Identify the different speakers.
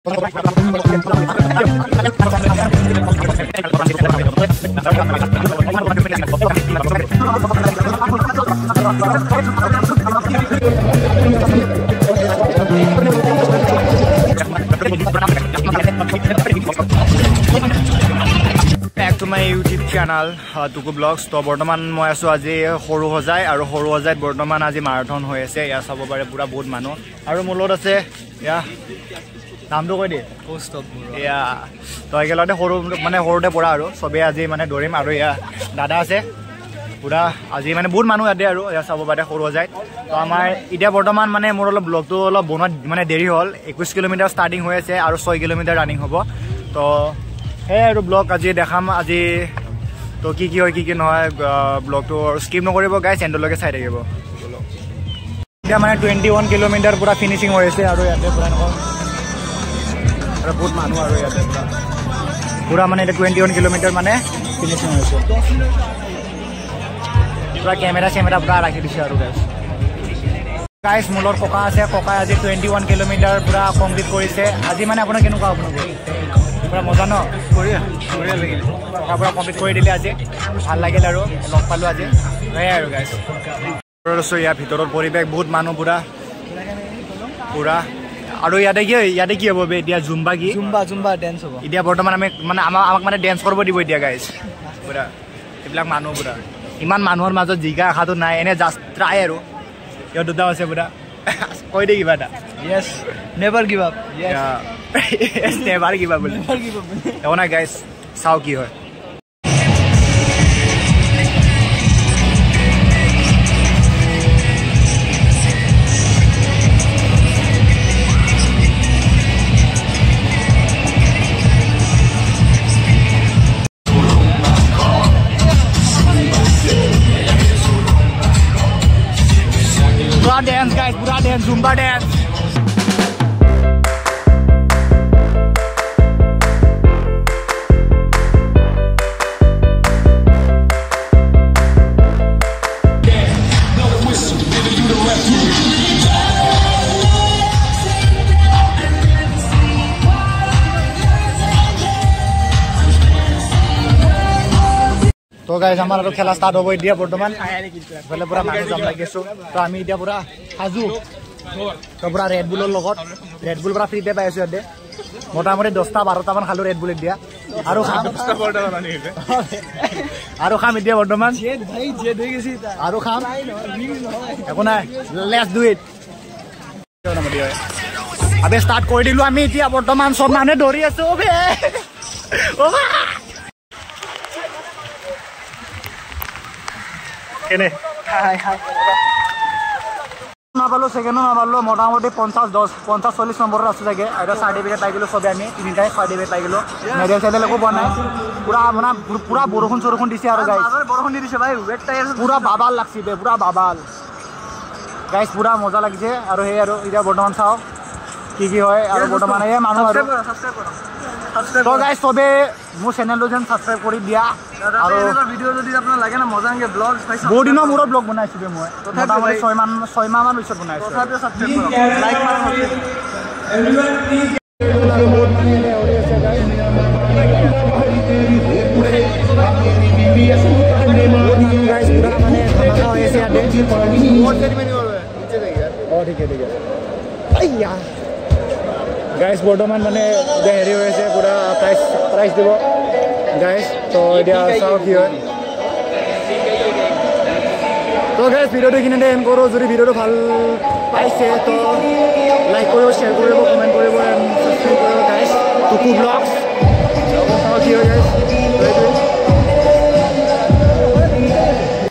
Speaker 1: Back to my YouTube channel, Tuku Vlogs. So, Bortoman মই আছো আজি সৰু হজাই আৰু সৰু হজাইত বৰ্তমান আজি মাৰাথন হৈ আছে ইয়া চাব পাৰে পুৰা বহুত মানুহ আৰু মূলত আছে ইয়া নামটো কৈ দিয়ে পোষ্ট অফ ইয়া তো একেলগতে সৰু মানে সৰুতে পঢ়া আৰু সবে আজি মানে দৌৰিম আৰু ইয়া দাদা আছে পুৰা আজি মানে বহুত মানুহ ইয়াতে আৰু ইয়া চাব পাৰে সৰু হজাইত তো আমাৰ এতিয়া বৰ্তমান মানে মোৰ অলপ ব্লগটো অলপ বনোৱাত মানে দেৰি হ'ল 21 কিলোমিটাৰ ষ্টাৰ্টিং হৈ আছে আৰু 6 কিলোমিটাৰ ৰানিং হ'ব তো hey আৰু ব্লগ আজি দেখাম আজি তো কি হয় কি নহয় ব্লগটো স্কিপ নকৰিব গাইস এন্ডলৈকে চাই থাকিব এতিয়া মানে 21 কিলোমিটাৰ পুৰা ফিনিশিং হৈ আছে আৰু ইয়াতে পুৰা আৰু বহুত মানুহ আৰু ইয়াতে পুৰা মানে 21 কিলোমিটাৰ মানে ফিনিশিং হৈছে পুৰা কেমেৰা পুৰা ৰাখি দিছে আৰু গাইস মূলৰ ককা আছে ককা আজি 21 কিলোমিটাৰ পুৰা কমপ্লিট কৰিছে আজি মানে আপোনাৰ কেনেকুৱা আপোনাৰ পুৰা মজা ন বঢ়িয়া লাগিল পুৰা কমপ্লিট কৰি দিলে আজি ভাল লাগিল আৰু লগ পালো আজি সেয়াই আৰু গাইস ইয়াৰ ভিতৰৰ পৰিৱেশ বহুত মানুহ পুৰা আৰু ইয়াতে কি হ'ব এতিয়া জুম্বা ডেন্স হ'ব এতিয়া বৰ্তমান আমি মানে আমাক মানে ডেন্স কৰিব দিব এতিয়া গাইস পুৰা এইবিলাক মানুহ পুৰা ইমান মানুহৰ মাজত জিকা আশাটো নাই এনে জাষ্ট ট্ৰাই আৰু ইয়াৰ দুটা আছে পুৰা কৈ দে কিবা এটা
Speaker 2: yes never give up
Speaker 1: yes never give up এখন না গাইস চাও কি হয় dance guys pura dance zumba dance তো গাইস আমাৰ আৰু খেলা ষ্টাৰ্ট হ'ব এতিয়া বৰ্তমান বলে পুৰা মানুহ জম লাগিছো তো আমি এতিয়া পুৰা হাজু তো পুৰা ৰেড বুলৰ লগত ৰেড বুল পুৰা ফ্ৰীতে পাই আছো ইয়াতে মোটামুটি 10টা 12টা মান খালো ৰেড বুল দিয়া আৰু খাম এতিয়া বৰ্তমান আৰু খাম একো নাই let's do it Abe start কৰি দিলো আমি এতিয়া বৰ্তমান সব মানুহে দৌৰি আছো ওবে কেনে নাপালো সেকেন্ডও নাপালো মোটামুটি 50-40 নম্বৰৰ আছে চাগে আৰু সাৰ্টিফিকেট পাই গলো সবে আমি তিনিটাই সাৰ্টিফিকেট পাই গলো মেডেল চেডেল একো পোৱা নাই পুৰা বৰষুণ দিছে আৰু গাইস
Speaker 2: বৰষুণ দিছে ভাই ৱেট টাই আছে
Speaker 1: পুৰা বাবাল লাগছে পুৰা বাবাল গাইস পুৰা মজা লাগিছে আৰু সেই আৰু এতিয়া বৰ্তমান চাও কি হয় আৰু বৰ্তমান এই মানুহ আৰু সাবস্ক্ৰাইব তো গাইস সবে মোৰ চেনেলটো যেন সাবস্ক্ৰাইব কৰি দিয়া আৰু
Speaker 2: এনেকুৱা ভিডিও যদি আপোনাক লাগে না মজাংগে ব্লগ চাইছো
Speaker 1: বহুত দিনৰ মূৰত ব্লগ বনাইছো মই মোটামুটি 6 মাহ মান পিছত বনাইছো
Speaker 2: তথাপিও সাবস্ক্ৰাইব কৰক লাইক মাৰক
Speaker 1: এভৰিৱান প্লিজ গাইস বৰ্তমান মানে যে হেৰি হৈ আছে পুৰা প্ৰাইজ দিব গাইস তো এতিয়া চাও কি হয় তো গাইস ভিডিওটো কিনে এন্ড কৰো যদি ভিডিওটো ভাল পাইছে তো লাইক কৰিব শেয়াৰ কৰিব কমেন্ট কৰিব এন্ড সাবস্ক্ৰাইব কৰিব গাইস টুকু ব্লগস চাও কি হয় গাইস